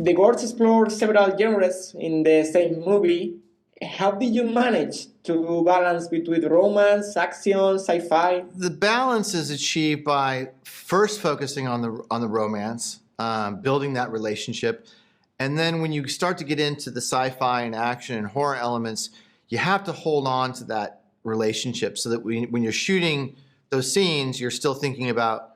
The Gorge explored several genres in the same movie. How did you manage to balance between romance, action, sci-fi? The balance is achieved by first focusing on the romance, building that relationship, and then when you start to get into the sci-fi and action and horror elements, you have to hold on to that relationship so that when you're shooting those scenes, you're still thinking about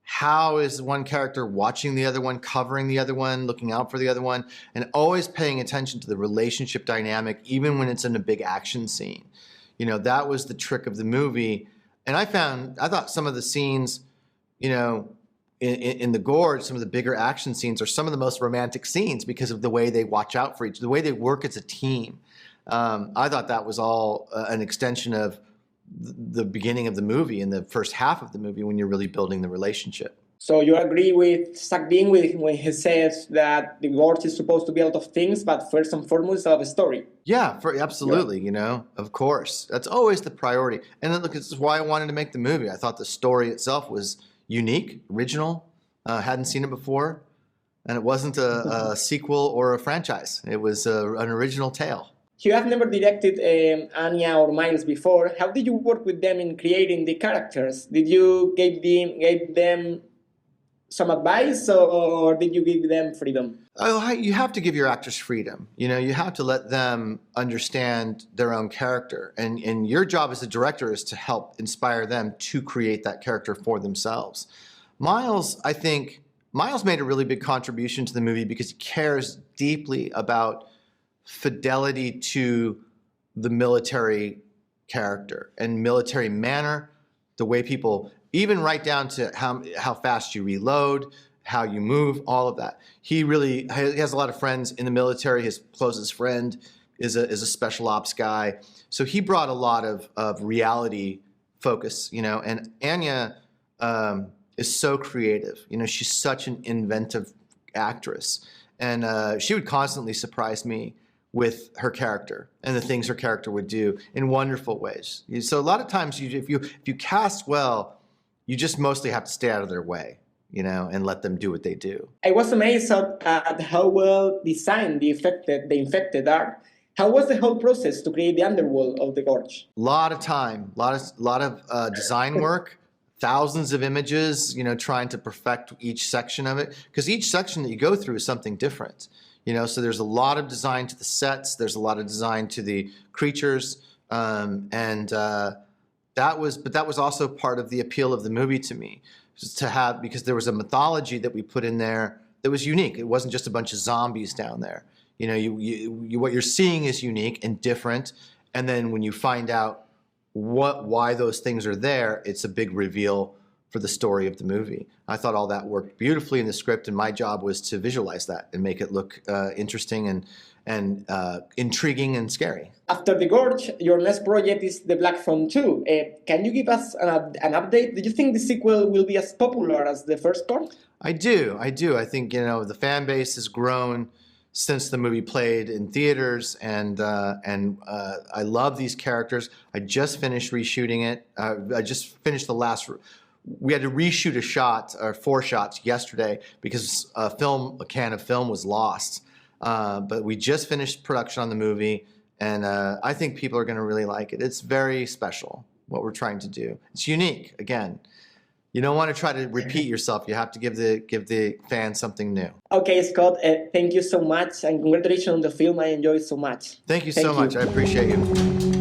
how is one character watching the other one, covering the other one, looking out for the other one, and always paying attention to the relationship dynamic, even when it's in a big action scene. You know, that was the trick of the movie. And I thought some of the scenes, you know, in the Gorge, some of the bigger action scenes are some of the most romantic scenes because of the way they watch out for the way they work as a team. I thought that was all an extension of the beginning of the movie, in the first half of the movie, when you're really building the relationship. So you agree with Zach Dean when he says that the Gorge is supposed to be a lot of things, but first and foremost, of a story? Yeah, absolutely. You know, of course, that's always the priority. And then, look, this is why I wanted to make the movie. I thought the story itself was unique, original, hadn't seen it before, and it wasn't a sequel or a franchise. It was an original tale. You have never directed Anya or Miles before. How did you work with them in creating the characters? Did you give them some advice, or did you give them freedom? Oh, you have to give your actors freedom. You know, you have to let them understand their own character. And your job as a director is to help inspire them to create that character for themselves. Miles made a really big contribution to the movie because he cares deeply about fidelity to the military character and military manner, the way people, even right down to how fast you reload, how you move, all of that. He has a lot of friends in the military. His closest friend is a special ops guy. So he brought a lot of reality focus, you know, and Anya is so creative. You know, she's such an inventive actress. And she would constantly surprise me with her character and the things her character would do in wonderful ways. So a lot of times, if you cast well, you just mostly have to stay out of their way, you know, and let them do what they do. I was amazed at how well designed the infected are. How was the whole process to create the underworld of the Gorge? A lot of time, a lot of design work, thousands of images, you know, trying to perfect each section of it, because each section that you go through is something different. You know, so there's a lot of design to the sets. There's a lot of design to the creatures, that was also part of the appeal of the movie to me, because there was a mythology that we put in there that was unique. It wasn't just a bunch of zombies down there. You know, what you're seeing is unique and different, and then when you find out why those things are there, it's a big reveal for the story of the movie. I thought all that worked beautifully in the script, and my job was to visualize that and make it look interesting and intriguing and scary. After The Gorge, your next project is The Black Phone 2. Can you give us an update? Do you think the sequel will be as popular as the first part? I do. I think, you know, the fan base has grown since the movie played in theaters, and I love these characters. I just finished reshooting it. I just finished the last. We had to reshoot a shot, or 4 shots, yesterday because a can of film was lost. But we just finished production on the movie, and I think people are going to really like it. It's very special, what we're trying to do. It's unique. Again, you don't want to try to repeat yourself. You have to give the fans something new. Okay, Scott, thank you so much, and congratulations on the film. I enjoyed it so much. Thank you so much. I appreciate you.